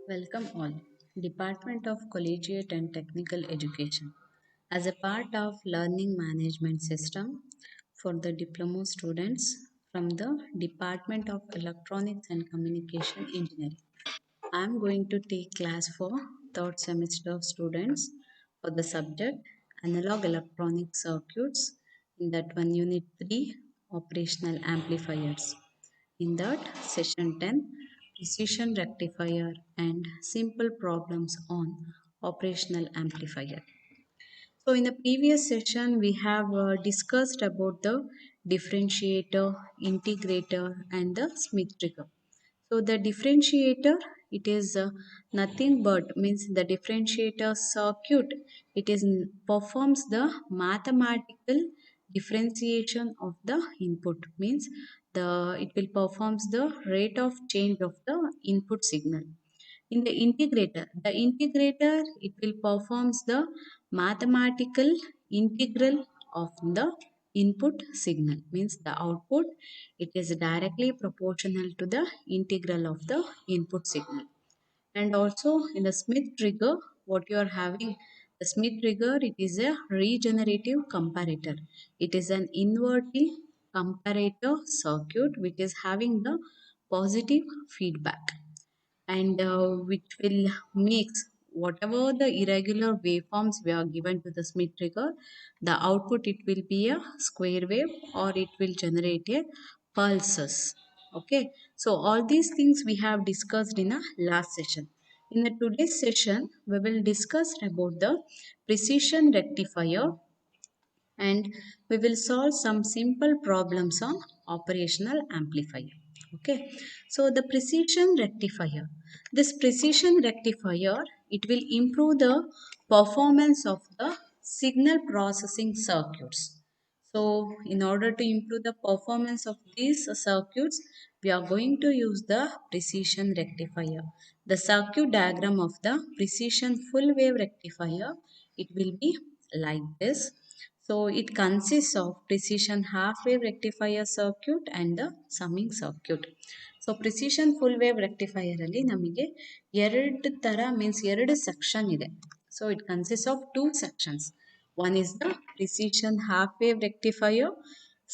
Welcome all. Department of Collegiate and Technical Education. As a part of learning management system for the diploma students from the Department of Electronics and Communication Engineering. I am going to take class for third semester of students for the subject Analog Electronic Circuits in that one unit 3 operational amplifiers. In that session 10 precision rectifier and simple problems on operational amplifier. So in the previous session we have discussed about the differentiator, integrator and the Smith trigger. So the differentiator, it is nothing but means the differentiator circuit. It is performs the mathematical differentiation of the input. Means it will performs the rate of change of the input signal. In the integrator it will performs the mathematical integral of the input signal. Means the output it is directly proportional to the integral of the input signal. And also in the Smith trigger, what you are having, the Smith trigger, it is a regenerative comparator. It is an inverting comparator circuit which is having the positive feedback, and which will makes whatever the irregular waveforms we are given to the Smith trigger, the output it will be a square wave or it will generate a pulses. Okay, so all these things we have discussed in a last session. In the today's session we will discuss about the precision rectifier, and we will solve some simple problems on operational amplifier. Okay, so the precision rectifier, this precision rectifier, it will improve the performance of the signal processing circuits. So in order to improve the performance of these circuits, we are going to use the precision rectifier. The circuit diagram of the precision full wave rectifier, it will be like this. So it consists of precision half wave rectifier circuit and the summing circuit. So precision full wave rectifier ಅಲ್ಲಿ ನಮಗೆ ಎರಡು ತರ means ಎರಡು section ಇದೆ. So it consists of two sections. One is the precision half wave rectifier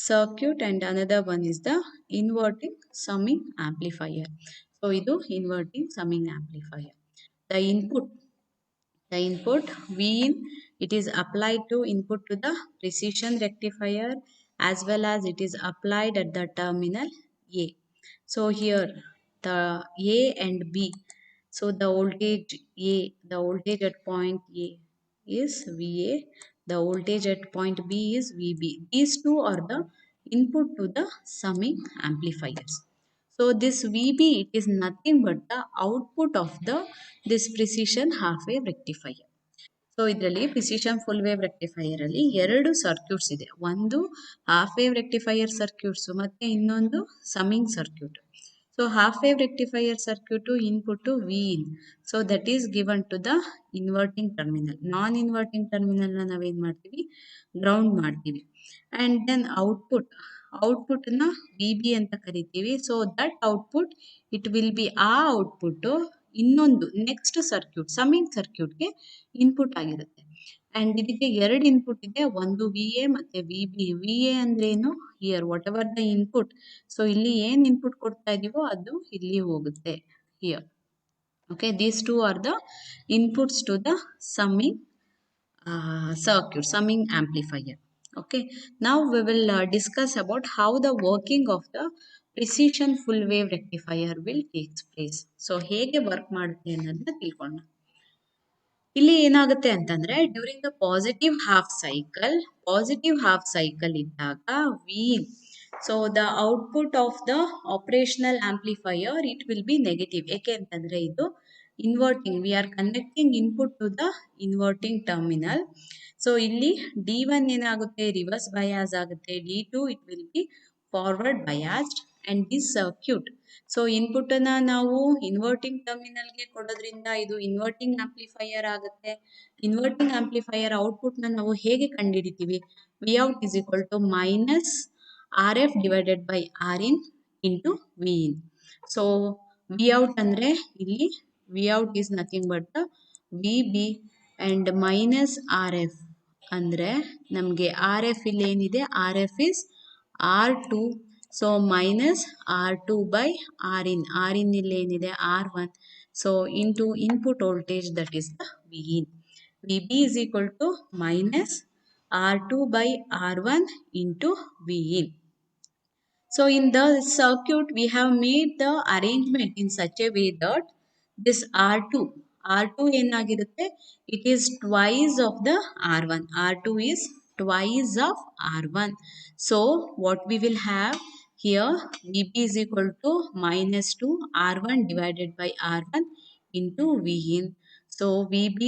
circuit and another one is the inverting summing amplifier. So ಇದು inverting summing amplifier. The input V in, it is applied to input to the precision rectifier as well as it is applied at the terminal A. So here the A and B. So the voltage A, the voltage at point A is VA, the voltage at point B is VB. These two are the input to the summing amplifiers. So this VB, it is nothing but the output of the this precision half wave rectifier. So ಇದರಲ್ಲಿ precision full wave rectifier ಅಲ್ಲಿ ಎರಡು circuits ಇದೆ. ಒಂದು half wave rectifier circuits ಮತ್ತೆ ಇನ್ನೊಂದು summing circuit. So half wave rectifier circuit input V in, so that is given to the inverting terminal. Non inverting terminal ನ ನಾವೇನ್ ಮಾಡ್ತೀವಿ, ಗ್ರೌಂಡ್ ಮಾಡ್ತೀವಿ. ಅಂಡ್ ದೆನ್ ಔಟ್ಪುಟ್ ನ ವಿ ಬಿ ಅಂತ ಕರಿತೀವಿ. So that output it will be a output ಇನ್ನೊಂದು next circuit summing ಸರ್ಕ್ಯೂಟ್ಗೆ input ಆಗಿರುತ್ತೆ. ಅಂಡ್ ಇದಕ್ಕೆ ಎರಡು ಇನ್ಪುಟ್ ಇದೆ, ಒಂದು ವಿ ಎ ಮತ್ತೆ ವಿ ಬಿ. ವಿ ಎ ಅಂದ್ರೆ ಏನು, here what ever the input. So ಇಲ್ಲಿ ಏನ್ ಇನ್ಪುಟ್ ಕೊಡ್ತಾ ಇದೀವೋ ಅದು ಇಲ್ಲಿ ಹೋಗುತ್ತೆ here. Okay, these two are the inputs to the summing circuit, summing amplifier. Okay, now we will discuss about how the working of the precision full wave rectifier will take place. So ಹೇಗೆ work ಮಾಡುತ್ತೆ ಅನ್ನೋದನ್ನ ತಿಳ್ಕೊಳ್ಳೋಣ. ಇಲ್ಲಿ ಏನಾಗುತ್ತೆ ಅಂತಂದ್ರೆ during the positive half cycle ಇದ್ದಾಗ V, so the output of the operational amplifier it will be negative. ಏಕೆ ಅಂತಂದ್ರೆ ಇದು inverting, we are connecting input to the inverting terminal. So ಇಲ್ಲಿ D1 ಏನಾಗುತ್ತೆ, ರಿವರ್ಸ್ ಬಯಾಸ್ ಆಗುತ್ತೆ. D2 it will be forward biased. And this circuit, so input ಅನ್ನ ನಾವು inverting ಟರ್ಮಿನಲ್ಗೆ ಕೊಡೋದ್ರಿಂದ ಇದು ಇನ್ವರ್ಟಿಂಗ್ ಆಂಪ್ಲಿಫೈಯರ್ ಆಗುತ್ತೆ. ಇನ್ವರ್ಟಿಂಗ್ ಆಂಪ್ಲಿಫೈಯರ್ ಔಟ್ಪುಟ್ ನ ನಾವು ಹೇಗೆ ಕಂಡುಹಿಡಿತೀವಿ, V out is equal to minus R F divided by R in into V in. So V out ಅಂದ್ರೆ ಇಲ್ಲಿ V out is nothing but the VB and minus RF. ಅಂದರೆ ನಮಗೆ R F ಇಲ್ಲಿ ಏನಿದೆ R F is R2, so minus R2 by R in ಇಲ್ಲಿ ಏನಿದೆ R1, so into input voltage, that is the V in. VB is equal to minus R2 by R1 into V in. So in the circuit, we have made the arrangement in such a way that this R2 ಏನಾಗಿರುತ್ತೆ, it is twice of the R1. R2 is twice of R1. So what we will have here, VB is equal to minus 2 R1 divided by R1 into V in. So VB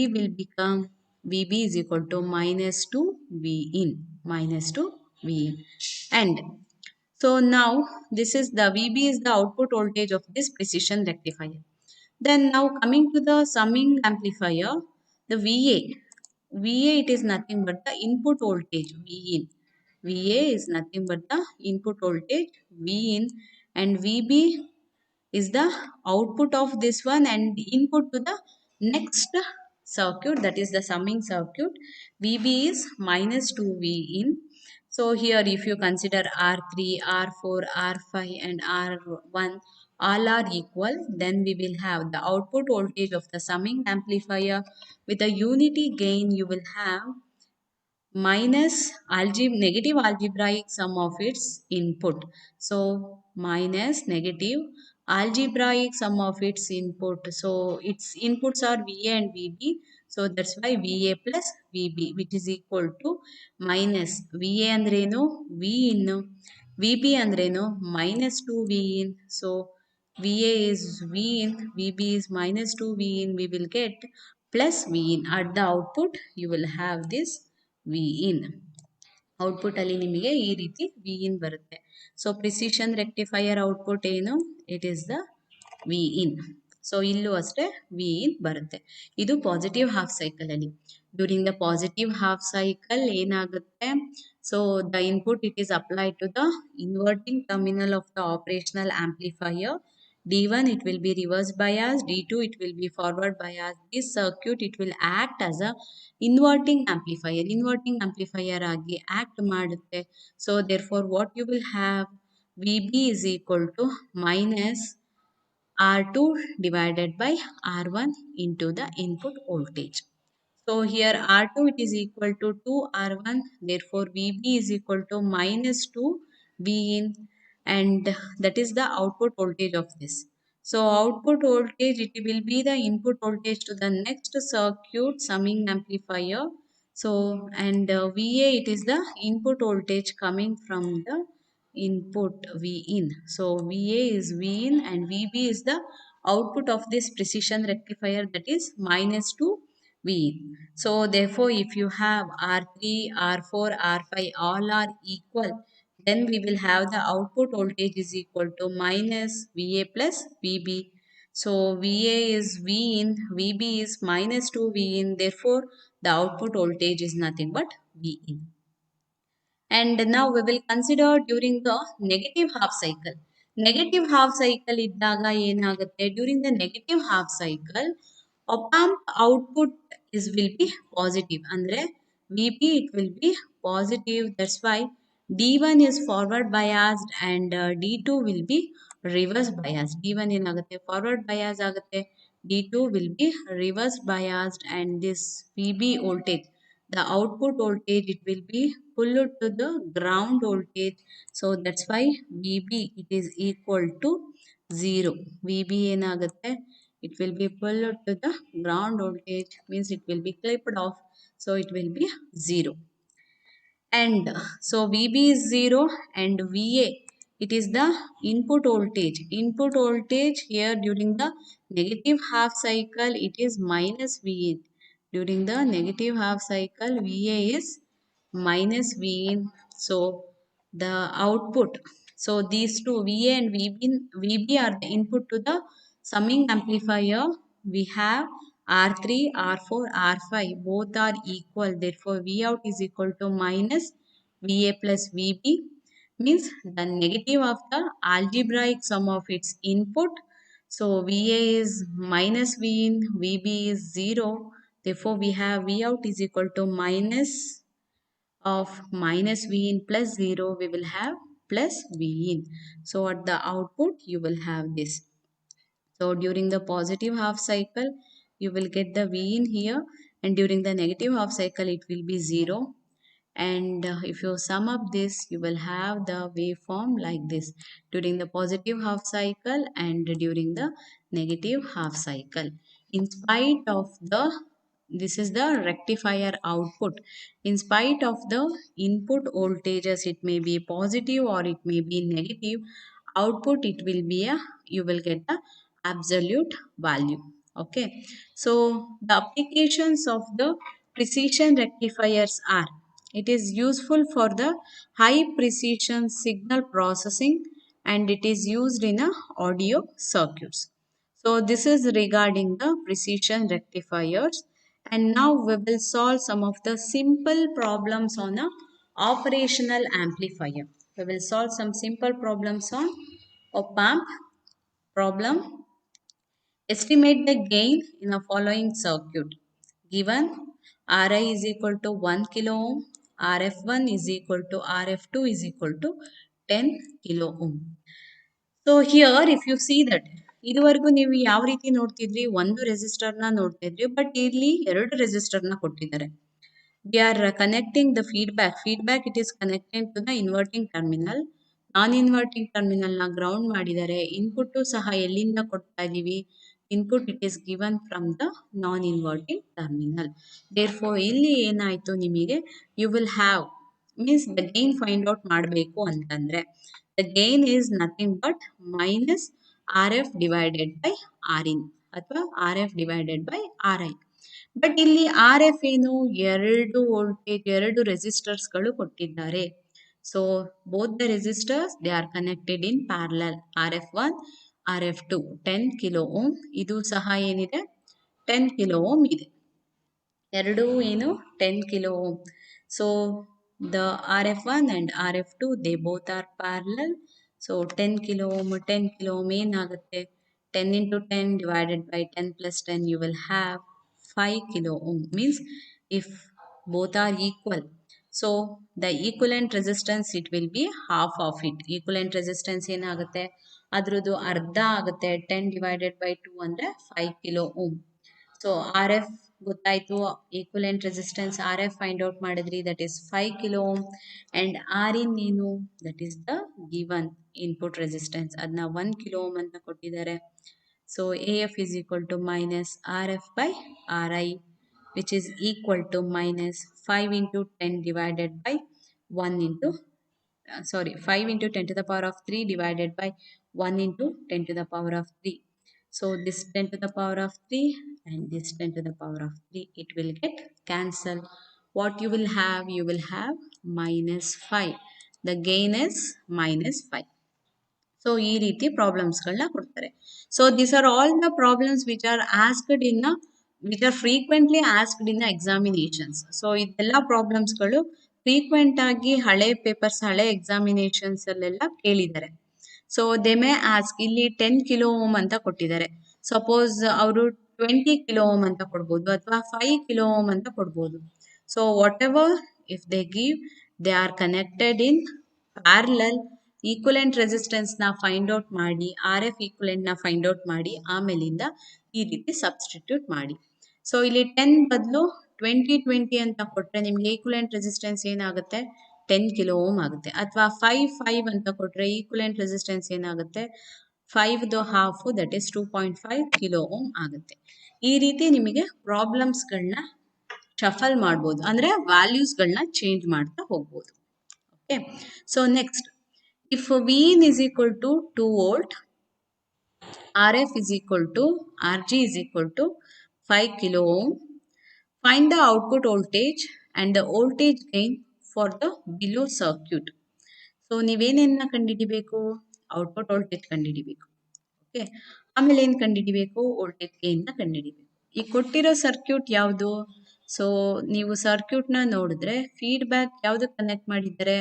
is equal to minus 2 V in, minus 2 V in. And so now this is the VB is the output voltage of this precision rectifier. Then now coming to the summing amplifier, the VA it is nothing but the input voltage V in. VA is nothing but the input voltage V in, and VB is the output of this one and input to the next circuit, that is the summing circuit. VB is minus 2V in. So here if you consider R3, R4, R5 and R1 all are equal, then we will have the output voltage of the summing amplifier with a unity gain. You will have minus negative algebraic sum of its input. So minus negative algebraic sum of its input. So its inputs are VA and VB. So that's why VA plus VB, which is equal to minus VA andreno V in, VB andreno minus 2 V in. So VA is V in, VB is minus 2 V in. We will get plus V in. At the output, you will have this V in. Output ಅಲ್ಲಿ ನಿಮಗೆ ಈ ರೀತಿ V in ಬರುತ್ತೆ. So precision rectifier output ಏನು, it is the V in. So ಇಲ್ಲೂ ಅಷ್ಟೇ V in ಬರುತ್ತೆ. ಇದು ಪಾಸಿಟಿವ್ ಹಾಫ್ ಸೈಕಲ್ ಅಲ್ಲಿ. During the positive half cycle ಏನಾಗುತ್ತೆ, so the input it is applied to the inverting terminal of the operational amplifier. D1 it will be reverse bias, D2 it will be forward bias. This circuit it will act as a inverting amplifier ಆಗಿ act ಮಾಡುತ್ತೆ. So therefore what you will have, VB is equal to minus R2 divided by R1 into the input voltage. So here R2 it is equal to 2R1, therefore VB is equal to minus 2 V in, and that is the output voltage of this. So output voltage it will be the input voltage to the next circuit summing amplifier. So and VA it is the input voltage coming from the input V in. So VA is V in and VB is the output of this precision rectifier, that is minus 2 V. So therefore if you have R3, R4, R5 all are equal, then we will have the output voltage is equal to minus VA plus VB. So VA is V in, VB is minus 2 V in, therefore the output voltage is nothing but V in. And now we will consider during the negative half cycle. Negative half cycle ಇದ್ದಾಗ ಏನಾಗುತ್ತೆ, during the negative half cycle op-amp output will be positive. ಅಂದ್ರೆ VP it will be positive. That's why D1 is forward biased and D2 will be reverse biased. D1 ಏನಾಗುತ್ತೆ forward bias ಆಗುತ್ತೆ, D2 will be reverse biased, and this VB voltage, the output voltage it will be pulled to the ground voltage. So that's why VB it is equal to 0. VB ಏನಾಗುತ್ತೆ, it will be pulled to the ground voltage, means it will be clipped off, so it will be 0. And so VB is 0 and VA it is the input voltage. Input voltage here during the negative half cycle it is minus VA. During the negative half cycle VA is minus V in. So the output, so these two VA and VB are the input to the summing amplifier. We have R3, R4, R5 both are equal, therefore V out is equal to minus VA plus VB, means the negative of the algebraic sum of its input. So VA is minus V in, VB is 0. Therefore, we have V out is equal to minus of minus V in plus 0. We will have plus V in. So at the output, you will have this. So during the positive half cycle, you will get the V in here, and during the negative half cycle, it will be 0. And if you sum up this, you will have the waveform like this during the positive half cycle and during the negative half cycle. In spite of the, this is the rectifier output. In spite of the input voltages, it may be positive or it may be negative. Output, it will be a, you will get the absolute value. Okay. So the applications of the precision rectifiers are, it is useful for the high precision signal processing and it is used in a audio circuits. So this is regarding the precision rectifiers, and now we will solve some of the simple problems on a operational amplifier. We will solve some simple problems on op-amp problem. Estimate the gain in the following circuit. Given Ri is equal to 1 kilo ohm, Rf1 is equal to Rf2 is equal to 10 kilo ohm. So here if you see that ಇದುವರೆಗೂ ನೀವು ಯಾವ ರೀತಿ ನೋಡ್ತಿದ್ರಿ, ಒಂದು ರೆಸಿಸ್ಟರ್ನ ನೋಡ್ತಿದ್ರಿ, but ಇಲ್ಲಿ ಎರಡು ರೆಸಿಸ್ಟರ್ನ ಕೊಟ್ಟಿದ್ದಾರೆ. We are connecting the feedback. Feedback, it is connected to the inverting terminal. Non-inverting terminal na ground ಮಾಡಿದ್ದಾರೆ. Input ಸಹ ಎಲ್ಲಿಂದ ಕೊಡ್ತಾ ಇದೀವಿ? Input it is given from the non-inverting terminal. Therefore, ಇಲ್ಲಿ ಏನಾಯ್ತು ನಿಮಗೆ, you will have, means the gain find out ಮಾಡಬೇಕು ಅಂತಂದ್ರೆ the gain is nothing but minus RF divided by Rin ಅಥವಾ RF divided by Ri. But ಇಲ್ಲಿ R F ಏನು, ಎರಡು voltage, ಎರಡು ರೆಸಿಸ್ಟರ್ಸ್ಗಳು ಕೊಟ್ಟಿದ್ದಾರೆ. So both the resistors they are connected in parallel. RF1 RF2 10 kilo ohm, ಇದು ಸಹ ಏನಿದೆ 10 ಕಿಲೋ ಓಮ್ ಇದೆ. ಎರಡು ಏನು 10 kilo ohm. So the RF1 and RF2 they both are parallel. So 10 kilo ohm 10 kilo ohm ಏನಾಗುತ್ತೆ, 10 into 10 divided by 10 plus 10 you will have 5 kilo ohm, means if both are equal, so the equivalent resistance it will be half of it. Equivalent resistance ಏನಾಗುತ್ತೆ, ಅದ್ರದ್ದು ಅರ್ಧ ಆಗುತ್ತೆ. 10 divided by 2 ಅಂದ್ರೆ 5 kilo ohm. So R F ಗೊತ್ತಾಯ್ತು, equivalent resistance R F find out ಮಾಡಿದ್ರಿ, that is 5 kilo ohm. And R in ಏನು, that is the given input resistance, ಅದನ್ನ 1 kilo ohm ಅಂತ ಕೊಟ್ಟಿದ್ದಾರೆ. So A F is equal to minus R F by R I, which is equal to minus 5 into 10 divided by 1 into 5 into 10 to the power of 3 divided by 1 into 10 to the power of 3. So this 10 to the power of 3 and this 10 to the power of 3, it will get cancelled. What you will have? You will have minus 5. The gain is minus 5. So ಈ ರೀತಿ ಪ್ರಾಬ್ಲಮ್ಸ್ಗಳನ್ನ ಕೊಡ್ತಾರೆ. So this are all the problems which are asked in which are frequently asked in examinations. So ಇದೆಲ್ಲ ಪ್ರಾಬ್ಲಮ್ಸ್ಗಳು frequent ಆಗಿ ಹಳೆ papers, ಹಳೆ examinations ಅಲ್ಲೆಲ್ಲ ಕೇಳಿದ್ದಾರೆ. So they may ask, ಇಲ್ಲಿ 10 ಕಿಲೋ ಓಮ್ ಅಂತ ಕೊಟ್ಟಿದ್ದಾರೆ. ಸಪೋಸ್ ಅವರು 20 ಕಿಲೋ ಓಮ್ ಅಂತ ಕೊಡ್ಬೋದು ಅಥವಾ 5 ಕಿಲೋ ಓಮ್ ಅಂತ ಕೊಡ್ಬೋದು. So what ever if they give, they are connected in parallel. Equivalent resistance ನ ಫೈಂಡ್ ಔಟ್ ಮಾಡಿ, ಆರ್ ಎಫ್ ಈಕ್ವಲೆಂಟ್ ನ ಫೈಂಡ್ ಔಟ್ ಮಾಡಿ, ಆಮೇಲಿಂದ ಈ ರೀತಿ ಸಬ್ಸ್ಟಿಟ್ಯೂಟ್ ಮಾಡಿ. ಸೊ ಇಲ್ಲಿ 10 ಬದಲು 20 ಅಂತ ಕೊಟ್ರೆ ನಿಮ್ಗೆ ಈಕ್ವಲೆಂಟ್ ರೆಸಿಸ್ಟೆನ್ಸ್ ಏನಾಗುತ್ತೆ, 10 ಕಿಲೋ ಓಮ್ ಆಗುತ್ತೆ. ಅಥವಾ 5 ಅಂತ ಕೊಟ್ರೆ ಈಕ್ವಲೆಂಟ್ ರೆಸಿಸ್ಟೆನ್ಸ್ ಏನಾಗುತ್ತೆ, 5 half, that is 2.5 kilo ohm ಆಗುತ್ತೆ. ಈ ರೀತಿ ನಿಮಗೆ ಪ್ರಾಬ್ಲಮ್ಸ್ಗಳನ್ನ ಶಫಲ್ ಮಾಡ್ಬೋದು, ಅಂದ್ರೆ ವ್ಯಾಲ್ಯೂಸ್ಗಳನ್ನ ಚೇಂಜ್ ಮಾಡ್ತಾ ಹೋಗ್ಬೋದು. Okay, so next, if Vin is equal to 2 volt, RF is equal to RG is equal to 5 kilo ohm, find the output voltage and the voltage gain for the below circuit. So ನೀವೇನೇನ ಕಂಡುಹಿಡಿಬೇಕು, output voltage ಕಂಡುಹಿಡಿಬೇಕು. Okay, ಆಮೇಲೆ ಏನು ಕಂಡುಹಿಡಿಬೇಕು, voltage ಗೇನ್ನ ಕಂಡುಹಿಡಿಬೇಕು. ಈ ಕೊಟ್ಟಿರೋ circuit ಯಾವುದು? ಸೊ ನೀವು ಸರ್ಕ್ಯೂಟ್ನ ನೋಡಿದ್ರೆ ಫೀಡ್ಬ್ಯಾಕ್ ಯಾವುದು ಕನೆಕ್ಟ್ ಮಾಡಿದ್ದಾರೆ,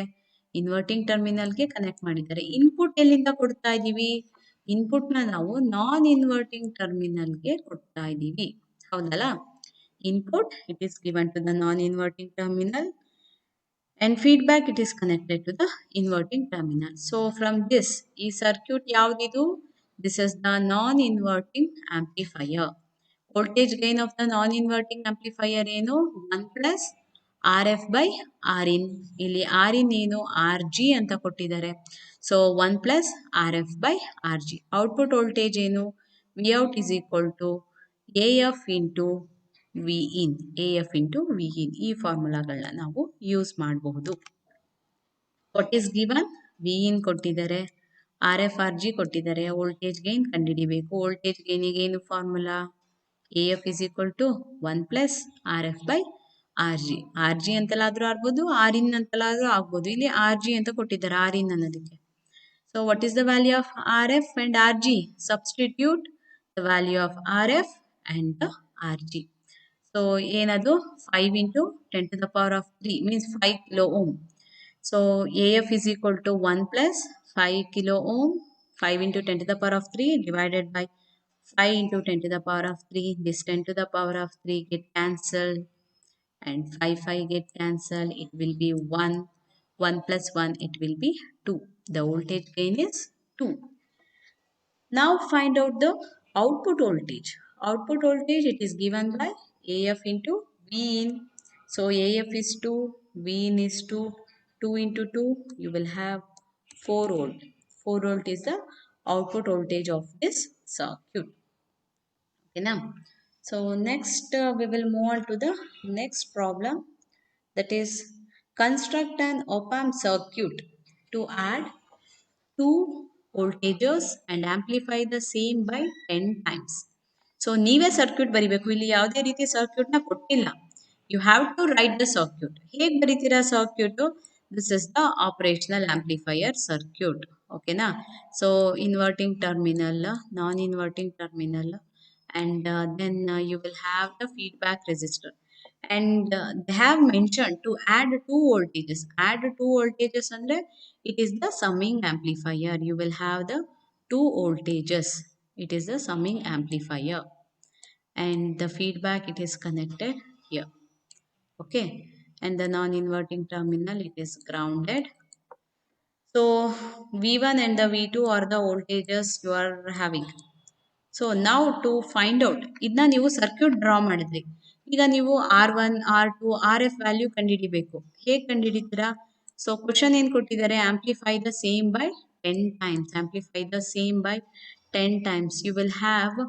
ಇನ್ವರ್ಟಿಂಗ್ ಟರ್ಮಿನಲ್ಗೆ ಕನೆಕ್ಟ್ ಮಾಡಿದ್ದಾರೆ. ಇನ್ಪುಟ್ ಎಲ್ಲಿಂದ ಕೊಡ್ತಾ ಇದ್ದೀವಿ, ಇನ್ಪುಟ್ನ ನಾವು ನಾನ್ ಇನ್ವರ್ಟಿಂಗ್ ಟರ್ಮಿನಲ್ಗೆ ಕೊಡ್ತಾ ಇದ್ದೀವಿ, ಹೌದಲ್ಲ? Input it is given to the non inverting terminal and feedback it is connected to the inverting terminal. So from this ಈ circuit ಯಾವುದಿದು? This is the non-inverting amplifier. Voltage gain of the non-inverting amplifier ಏನು? 1 plus RF by Rin. ಇಲ್ಲಿ Rin ಏನು? Rg ಅಂತ ಕೊಟ್ಟಿದ್ದಾರೆ. So 1 plus RF by Rg. Output voltage ಏನು? Vout is equal to AF into Vin. AF into Vin. ಈ ಫಾರ್ಮುಲಾಗಳನ್ನ ನಾವು use ಮಾಡಬಹುದು. What is given? Vin ಕೊಟ್ಟಿದ್ದಾರೆ, RF Rg ಕೊಟ್ಟಿದ್ದಾರೆ, ವೋಲ್ಟೇಜ್ ಗೈನ್ ಕಂಡುಹಿಡಿಬೇಕು. ವೋಲ್ಟೇಜ್ ಗೈನಿಗೆ ಏನು formula? AF is equal to 1 plus RF by RG. RG ಅಂತಲಾದ್ರೂ ಆಗ್ಬೋದು, Rin ಅಂತಲಾದ್ರೂ ಆಗ್ಬೋದು. ಇಲ್ಲಿ RG ಅಂತ ಕೊಟ್ಟಿದ್ದಾರೆ, Rin ಅನ್ನೋದಕ್ಕೆ. So what is the value of RF and RG? Substitute the value of RF and the RG. So ಏನದು? 5 into 10 to the power of 3 means 5 kilo ohm. So AF is equal to 1 plus 5 kilo ohm, 5 into 10 to the power of 3 divided by 5 into 10 to the power of 3. This 10 to the power of 3 get cancelled and 5 get cancelled. It will be 1. 1 plus 1 it will be 2. The voltage gain is 2. Now find out the output voltage. Output voltage it is given by AF into Vin. So AF is 2, Vin is 2. 2 into 2 you will have 4 volt. 4 volt is the output voltage of this circuit. Okay now. So next we will move on to the next problem, that is construct an op-amp circuit to add 2 voltages and amplify the same by 10 times. So ನೀವೇ circuit ಬರಿಬೇಕು, ಇಲ್ಲಿ ಯಾವುದೇ ರೀತಿ ಸರ್ಕ್ಯೂಟ್ನ ಕೊಟ್ಟಿಲ್ಲ. You have to write the circuit. ಹೇಗೆ ಬರೀತೀರಾ circuit? This is the operational amplifier circuit. ಓಕೆನಾ? So inverting terminal, non inverting terminal, and then you will have the feedback resistor, and they have mentioned to add 2 voltages. Add 2 voltages andre it is the summing amplifier. You will have the 2 voltages. It is the summing amplifier, and the feedback it is connected here. Okay, and the non-inverting terminal it is grounded. So V1 and the V2 are the voltages you are having. So ನಾವು to find out, ಇದನ್ನ ನೀವು circuit draw ಮಾಡಿದ್ರಿ. ಈಗ ನೀವು R1, R2, RF value ಕಂಡುಹಿಡಿಬೇಕು. ಹೇಗೆ ಕಂಡುಹಿಡಿತೀರಾ? So question ಏನು ಕೊಟ್ಟಿದ್ದಾರೆ? Amplify the same by 10 times. Amplify the same by 10 times. You will have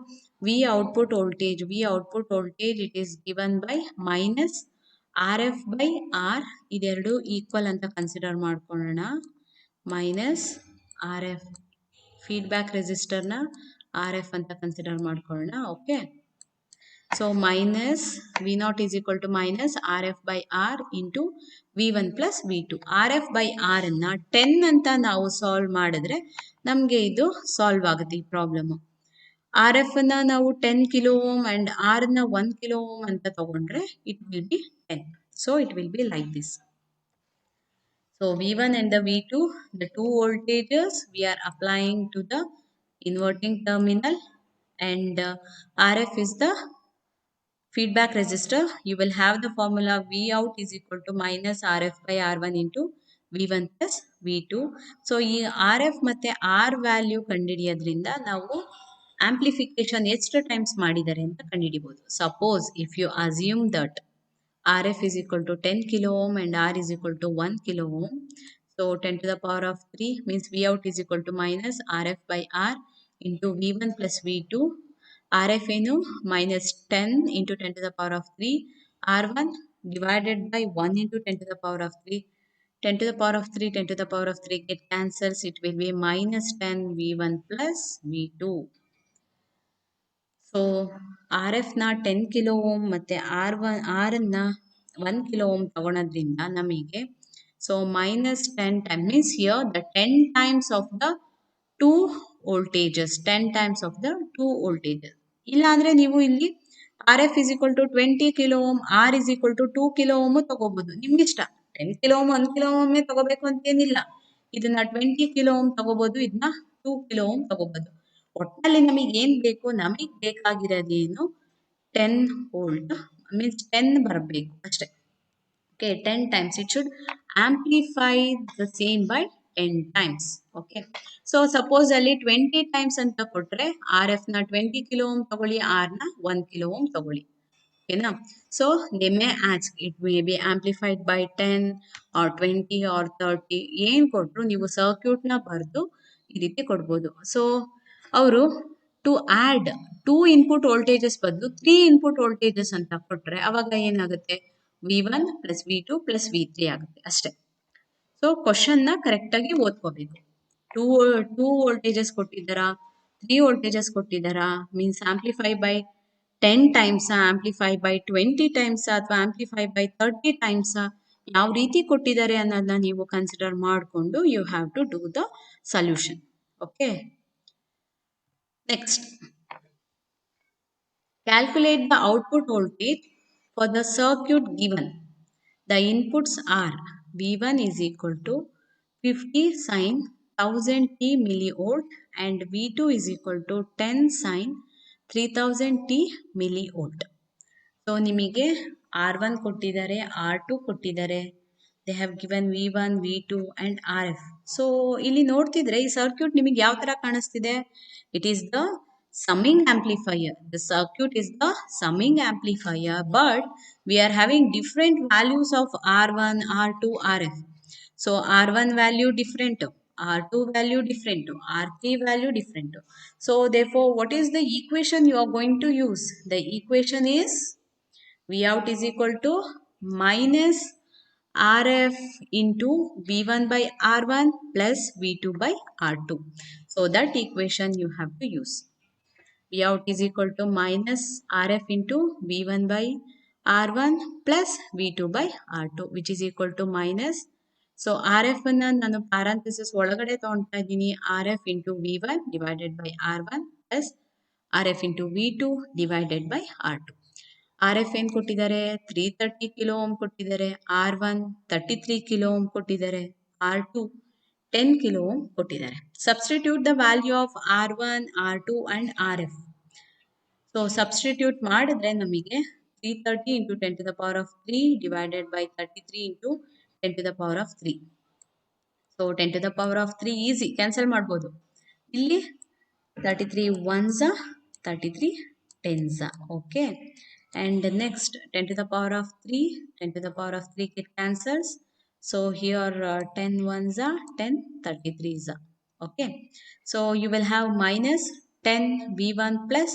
V output voltage. V output voltage it is given by minus RF by R. ಇದೆರಡು equal ಅಂತ consider ಮಾಡ್ಕೊಳ್ಳೋಣ. Minus RF feedback ರೆಸಿಸ್ಟರ್ನ RF ಅಂತ consider ಮಾಡ್ಕೊಳ್ಳೋಣ. Okay, so minus V0 is equal to minus RF by R into V1 plus V2. RF by R ಅನ್ನ 10 ಅಂತ ನಾವು solve ಮಾಡಿದ್ರೆ ನಮಗೆ ಇದು ಸಾಲ್ವ್ ಆಗುತ್ತೆ ಈ ಪ್ರಾಬ್ಲಮ್. RF ಅನ್ನ ನಾವು 10 ಕಿಲೋ ಓಮ್ ಅಂಡ್ R ನ 1 ಕಿಲೋ ಓಮ್ ಅಂತ ತಗೊಂಡ್ರೆ it will B 10. So it will be like this. So V1 and the V2, the 2 voltages we are applying to the inverting terminal, and RF is the feedback resistor. You will have the formula V out is equal to minus RF by R1 into V1 plus V2. So ಈ RF ಮತ್ತೆ R value ಕಂಡುಹಿಡಿಯೋದ್ರಿಂದ ನಾವು amplification ಎಷ್ಟು times ಮಾಡಿದ್ದಾರೆ ಅಂತ ಕಂಡುಹಿಡಿಬಹುದು. Suppose if you assume that RF is equal to 10 kilo ohm and R is equal to 1 kilo ohm. So 10 to the power of 3 means V out is equal to minus RF by R into V1 plus V2. RF ಏನು minus 10 into 10 to the power of 3. R1 divided by 1 into 10 to the power of 3. 10 to the power of 3, 10 to the power of 3 get cancels. It will be minus 10 V1 plus V2. So RF ನ 10 kilo ohm ಮತ್ತೆ R ನ 1 kilo ohm ತಗೊಳೋದ್ರಿಂದ ನಮಗೆ so minus 10 time means here the 10 times of the 2 voltages. 10 times of the 2 voltages. ಇಲ್ಲ ಅಂದ್ರೆ ನೀವು ಇಲ್ಲಿ RF is equal to 20 kilo ohm, R is equal to 2 kilo ohm ತಗೋಬಹುದು. ನಿಮ್ಗಿಷ್ಟ. 10 kilo ohm 1 kilo ohm ತಗೋಬೇಕು ಅಂತೇನಿಲ್ಲ. ಇದನ್ನ 20 ಕಿಲೋ ಓಮ್ ತಗೋಬಹುದು, ಇದನ್ನ 2 ಕಿಲೋ ಓಮ್ ತಗೋಬಹುದು. ಒಟ್ಟಲ್ಲಿ ನಮಗೆ ಏನು ಬೇಕು, ನಮಗೆ ಬೇಕಾಗಿರೋದೇನು 10 ವೋಲ್ಟ್ ಮೀನ್ಸ್ 10 ಬರಬೇಕು ಅಷ್ಟೇ. Okay, 10 times. It should amplify the same by 10 times. Okay. So suppose ಅಲ್ಲಿ 20 times ಅಂತ ಕೊಟ್ರೆ RF ನ 20 ಕಿಲೋ ಓಮ್ ತಗೊಳ್ಳಿ, R ನ 1 ಕಿಲೋ ಓಮ್ ತಗೊಳ್ಳಿ. ಓಕೆನಾ? So they may ask it may be amplified by 10 or 20 or 30 ಏನು ಕೊಟ್ಟರು ನೀವು ಸರ್ಕ್ಯೂಟ್ನ ಬರೆದು ಈ ರೀತಿ ಕೊಡ್ಬೋದು. ಸೊ ಅವರು ಟು ಆ್ಯಡ್ 2 ಇನ್ಪುಟ್ ವೋಲ್ಟೇಜಸ್ ಬದಲು 3 ಇನ್ಪುಟ್ ವೋಲ್ಟೇಜಸ್ ಅಂತ ಕೊಟ್ಟರೆ ಅವಾಗ ಏನಾಗುತ್ತೆ, V1 plus V2 plus V3 ಆಗುತ್ತೆ ಅಷ್ಟೇ. ಸೊ ಕ್ವಶನ್ನ ಕರೆಕ್ಟಾಗಿ ಓದ್ಕೋಬೇಕು. ಟೂ ವೋಲ್ಟೇಜಸ್ ಕೊಟ್ಟಿದ್ದಾರಾ, 3 ವೋಲ್ಟೇಜಸ್ ಕೊಟ್ಟಿದ್ದಾರಾ, means amplify by 10 times, amplify by 20 times ಅಥವಾ ಆಂಪ್ಲಿಫೈ ಬೈ 30 ಟೈಮ್ಸ್, ಯಾವ ರೀತಿ ಕೊಟ್ಟಿದ್ದಾರೆ ಅನ್ನೋದನ್ನ ನೀವು ಕನ್ಸಿಡರ್ ಮಾಡಿಕೊಂಡು you have to do the solution. Okay, next calculate the output voltage for the circuit given. The inputs are V1 is equal to 50 sin 1000 t millivolt and V2 is equal to 10 sin 3000 t millivolt. So ನಿಮಗೆ R1 ಕೊಟ್ಟಿದ್ದಾರೆ, R2 ಕೊಟ್ಟಿದ್ದಾರೆ, they have given V1, V2 and RF. So ಇಲ್ಲಿ ನೋಡ್ತಿದ್ರೆ ಈ circuit ನಿಮಗೆ ಯಾವ ಥರ ಕಾಣಿಸ್ತಿದೆ, it is the summing amplifier. The circuit is the summing amplifier, but we are having different values of R1, R2, RF. So R1 value different, R2 value different, R3 value different. So therefore, what is the equation you are going to use? The equation is V out is equal to minus RF into V1 by R1 plus V2 by R2. So that equation you have to use. V out is equal to minus RF into V1 by R1 plus V2 by R2 which is equal to minus. So RF ಅನ್ನು ನಾನು parenthesis ಒಳಗಡೆ ತಗೊಳ್ತಾ ಇದ್ದೀನಿ, RF into V1 divided by R1 plus RF into V2 divided by R2. RF ಏನು ಕೊಟ್ಟಿದ್ದಾರೆ, 330 kilo ohm ಕೊಟ್ಟಿದ್ದಾರೆ, R1 33 kilo ohm ಕೊಟ್ಟಿದ್ದಾರೆ, R2 10 kilo ohm ಕೊಟ್ಟಿದ್ದಾರೆ. Substitute the value of R1, R2 and RF. So substitute ಮಾಡಿದ್ರೆ ನಮಗೆ 330 into 10 to the power of 3 divided by 33 into 10 to the power of 3. So 10 to the power of 3 easy cancel ಮಾಡ್ಬೋದು. ಇಲ್ಲಿ 33 ones, 33 tens. Okay. And next 10 to the power of 3, 10 to the power of 3 get cancels. So here 10 ones are 10 33s. Okay. So you will have minus 10 V1 plus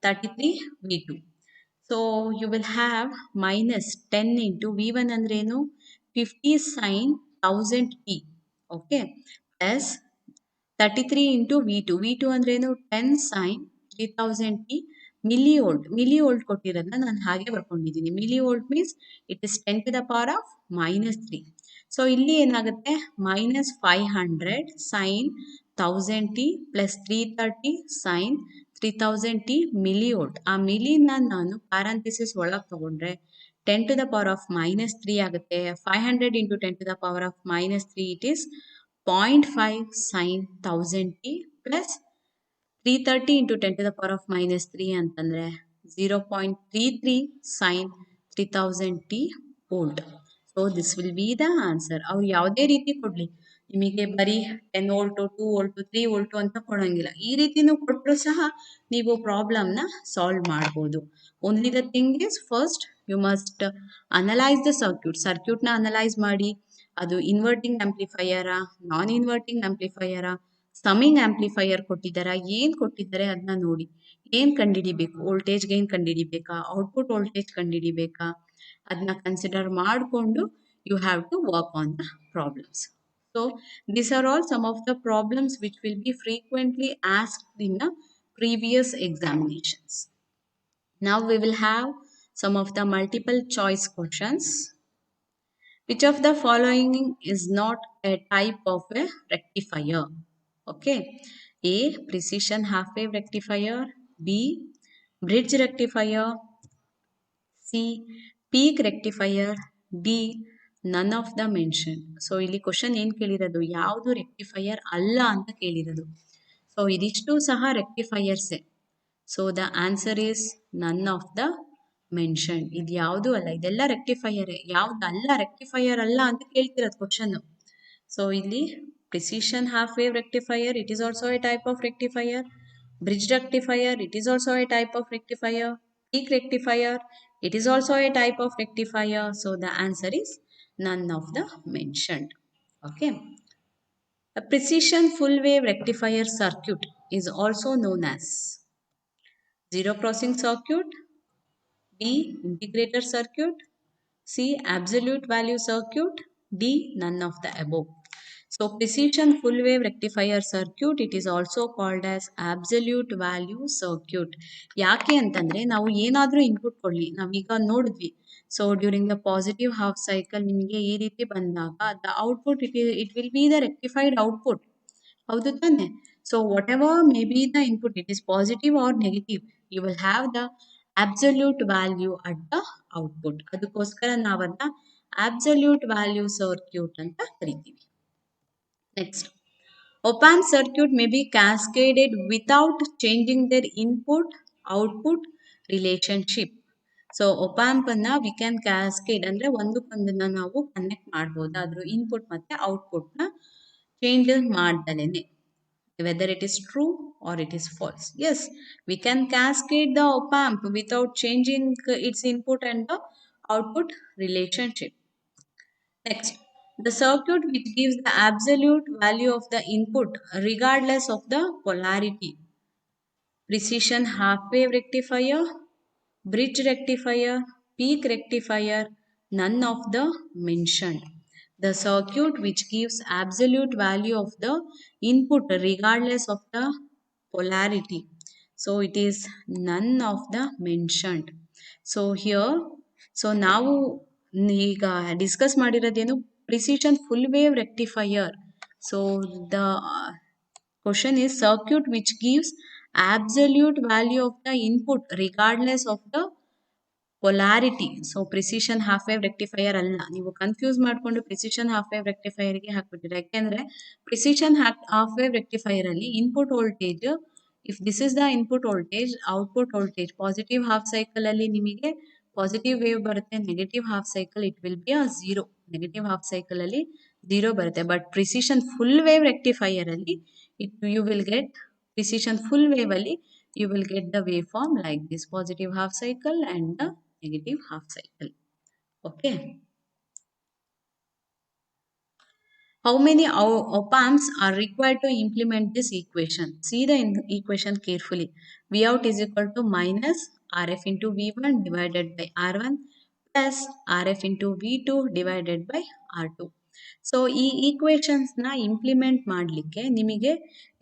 33 V2. So you will have minus 10 into V1 andrenu 50 sin 1000 t. Okay. Plus 33 into V2. V2 andrenu 10 sin 3000 t millivolt. Millivolt ಕೊಟ್ಟಿರೋದನ್ನ ನಾನು ಹಾಗೆ ಬರ್ಕೊಂಡಿದ್ದೀನಿ. millivolt means it is 10 to the power of minus 3. So ಇಲ್ಲಿ ಏನಾಗುತ್ತೆ, minus 500 sin 1000 t plus 330 sin 3000 t millivolt. ಆ ಮಿಲಿನ ನಾನು parenthesis ಒಳಗೆ ತಗೊಂಡ್ರೆ 10 to the power of minus 3 ಆಗುತ್ತೆ. 500 into 10 to the power of minus 3 it is 0.5 sin 1000 t plus 330 into 10 to the power of minus 3 ಅಂತಂದ್ರೆ 0.33 sin 3000 t volt. So this will be the answer. ಅವ್ರು ಯಾವುದೇ ರೀತಿ ಕೊಡ್ಲಿ, ನಿಮಗೆ ಬರೀ 10 volt 2 volt 3 volt ಅಂತ ಕೊಡೋಂಗಿಲ್ಲ. ಈ ರೀತಿನೂ ಕೊಟ್ಟರು ಸಹ ನೀವು ಪ್ರಾಬ್ಲಮ್ನ ಸಾಲ್ವ್ ಮಾಡ್ಬೋದು. Only the thing is first you must analyse the ಸರ್ಕ್ಯೂಟ್ನ ಅನಲೈಸ್ ಮಾಡಿ, ಅದು ಇನ್ವರ್ಟಿಂಗ್ ಆಂಪ್ಲಿಫೈಯರಾ, ನಾನ್ ಇನ್ವರ್ಟಿಂಗ್ ಆಂಪ್ಲಿಫೈಯರಾ, ಸಮ್ಮಿಂಗ್ ಆಂಪ್ಲಿಫೈಯರ್ ಕೊಟ್ಟಿದ್ದಾರಾ, ಏನು ಕೊಟ್ಟಿದ್ದಾರೆ ಅದನ್ನ ನೋಡಿ. ಏನು ಕಂಡುಹಿಡಿಬೇಕು, ವೋಲ್ಟೇಜ್ ಗೇನ್ ಕಂಡುಹಿಡಿಬೇಕಾ, ಔಟ್ಪುಟ್ ವೋಲ್ಟೇಜ್ ಕಂಡುಹಿಡಿಬೇಕಾ, ಅದನ್ನ ಕನ್ಸಿಡರ್ ಮಾಡಿಕೊಂಡು you have to work on the problems. So these are all some of the problems which will be frequently asked in the previous examinations. Now we will have some of the multiple choice questions. Which of the following is not a type of a rectifier? Okay. A. Precision half wave rectifier. B. Bridge rectifier. C. Peak rectifier. D. None of the mentioned. So ಇಲ್ಲಿ question ಏನು ಕೇಳಿರೋದು, ಯಾವುದು rectifier ಅಲ್ಲ ಅಂತ ಕೇಳಿರೋದು. ಸೊ ಇದಿಷ್ಟು ಸಹ ರೆಕ್ಟಿಫೈಯರ್ಸೇ. So the answer is none of the mention. ಇದು ಯಾವುದು ಅಲ್ಲ, ಇದೆಲ್ಲ ರೆಕ್ಟಿಫೈಯರ್. ಯಾವ್ದಲ್ಲ ರೆಕ್ಟಿಫೈಯರ್ ಅಲ್ಲ ಅಂತ ಕೇಳ್ತಿರೋದು ಕ್ವಶನ್. ಸೊ ಇಲ್ಲಿ precision half wave rectifier, it is also a type of rectifier. Bridge rectifier, it is also a type of rectifier. Peak rectifier, it is also a type of rectifier. So the answer is none of the mentioned. Okay. A precision full wave rectifier circuit is also known as zero crossing circuit, B. integrator circuit, C. absolute value circuit, D. none of the above. So precision full wave rectifier circuit, it is also called as absolute value circuit. ಯಾಕೆ ಅಂತಂದ್ರೆ ನಾವು ಏನಾದರೂ input ಕೊಡಲಿ, ನಾವೀಗ ನೋಡಿದ್ವಿ. So during the positive half cycle ನಿಮಗೆ ಈ ರೀತಿ ಬಂದಾಗ the output it will be the rectified output. ಹೌದು ತಾನೆ? So whatever may be the input, it is positive or negative, you will have the absolute value at the output. ಅದಕ್ಕೋಸ್ಕರ ನಾವನ್ನ absolute value circuit ಅಂತ ಕರಿತೀವಿ. Next, op-amp circuit may be cascaded without changing their input-output relationship. So op-amp ಅನ್ನ we can cascade ಅಂದ್ರೆ ಒಂದಕ್ಕೊಂದನ್ನ ನಾವು connect ಮಾಡ್ಬೋದು, ಅದ್ರ input ಮತ್ತೆ ಔಟ್ಪುಟ್ನ change ಮಾಡ್ದಲೇನೆ. Whether it is true or it is false. Yes, we can cascade the op-amp without changing its input and the output relationship. Next, the circuit which gives the absolute value of the input regardless of the polarity. Precision half wave rectifier, bridge rectifier, peak rectifier, none of the mentioned. The circuit which gives absolute value of the input regardless of the polarity. So it is none of the mentioned. So here, so ನಾವು ಈಗ discuss ಮಾಡಿರೋದೇನು precision full wave rectifier. So the question is circuit which gives absolute value of the input regardless of the polarity. So precision half wave rectifier ಅಲ್ಲ, ನೀವು confuse ಮಾಡಿಕೊಂಡು precision half wave ರೆಕ್ಟಿಫೈಯರ್ಗೆ ಹಾಕ್ಬಿಟ್ಟಿರ. ಯಾಕೆಂದ್ರೆ precision half wave rectifier ಅಲ್ಲಿ input voltage, if this is the input voltage, output voltage positive half cycle ಅಲ್ಲಿ ನಿಮಗೆ positive wave ಬರುತ್ತೆ, negative half cycle it will be a zero. Negative half cycle ಅಲ್ಲಿ zero ಬರುತ್ತೆ. But precision full wave rectifier ಅಲ್ಲಿ you will get precision full wave ali, you will get the waveform like this, positive half cycle and the negative half cycle. Okay. How many op-amps are required to implement this equation? See the equation carefully. V out is equal to minus Rf into V1 divided by R1 plus Rf into V2 divided by R2. So ಈ ಈಕ್ವೇಷನ್ಸ್ನ implement ಮಾಡಲಿಕ್ಕೆ ನಿಮಗೆ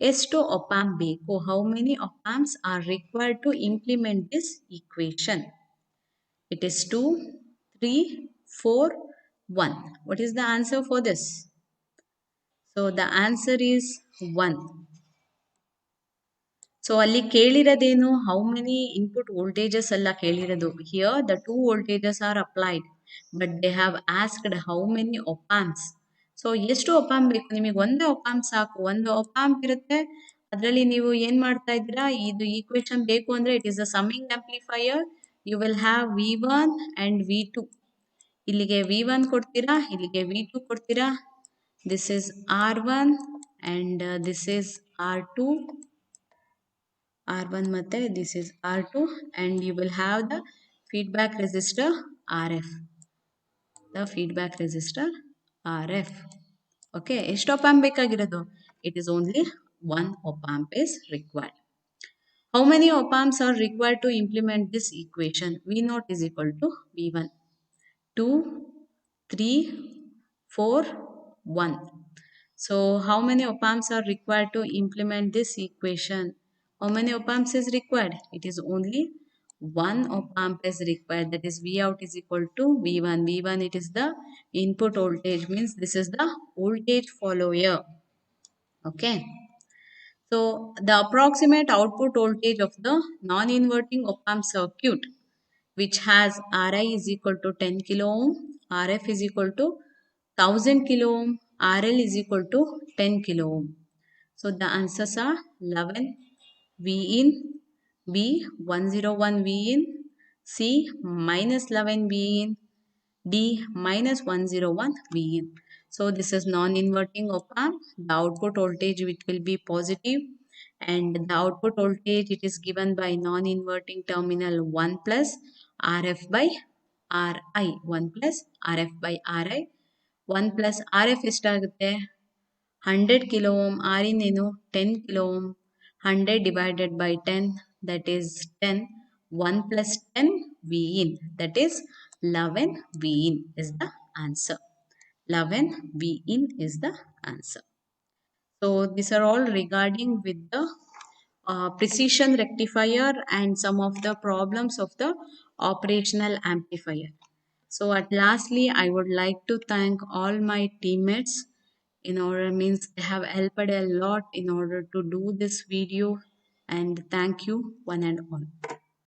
ಎಷ್ಟು op-amp ಬೇಕು? How many op-amps are required to implement this equation? It is 2, 3, 4, 1. What is the answer for this? So the answer is 1. So ಅಲ್ಲಿ ಕೇಳಿರೋದೇನು? How many input voltages ಅಲ್ಲ ಕೇಳಿರೋದು. Here the 2 voltages are applied, but they have asked how many op-amps. ಸೊ ಎಷ್ಟು op-amp ಬೇಕು ನಿಮಗೆ? ಒಂದು op-amp ಸಾಕು. ಒಂದು op-amp ಇರುತ್ತೆ, ಅದರಲ್ಲಿ ನೀವು ಏನ್ ಮಾಡ್ತಾ ಇದ್ದೀರಾ, ಇದು ಈಕ್ವೇಷನ್ ಬೇಕು ಅಂದ್ರೆ it is a summing amplifier. You will have V1 and V2. ಇಲ್ಲಿಗೆ V1 ಕೊಡ್ತೀರಾ, ಇಲ್ಲಿಗೆ V2 ಕೊಡ್ತೀರಾ. This is R1 and this is R2. R1 ಮತ್ತೆ this is R2 and you will have the feedback resistor RF. The feedback resistor RF. Okay, ಎಷ್ಟು op-amp ಬೇಕಾಗಿರೋದು? It is only one op-amp is required. How many op-amps are required to implement this equation? V0 is equal to V1. 2, 3, 4, 1. So how many op-amps are required to implement this equation? How many op-amps is required? It is only one op-amp is required, that is V out is equal to V1. V1 it is the input voltage, means this is the voltage follower. Okay. So the approximate output voltage of the non-inverting op-amp circuit which has Ri is equal to 10 kilo ohm, Rf is equal to 1000 kilo ohm, RL is equal to 10 kilo ohm. So the answers are 11 V in, B 101 V in, C minus 11 V in, D minus 101 V in. So this is non-inverting op amp. The output voltage it will be positive, and the output voltage it is given by non-inverting terminal 1 plus RF by RI. 1 plus RF by RI. 1 plus RF ಎಷ್ಟಾಗುತ್ತೆ 100 kilo ohm. R in ಏನು 10 kilo ohm. 100 divided by 10, that is 10. 1 plus 10 V in, that is 11 V in is the answer. 11 V in is the answer. So these are all regarding with the precision rectifier and some of the problems of the operational amplifier. So at lastly, I would like to thank all my teammates in order means they have helped a lot in order to do this video, and thank you one and all.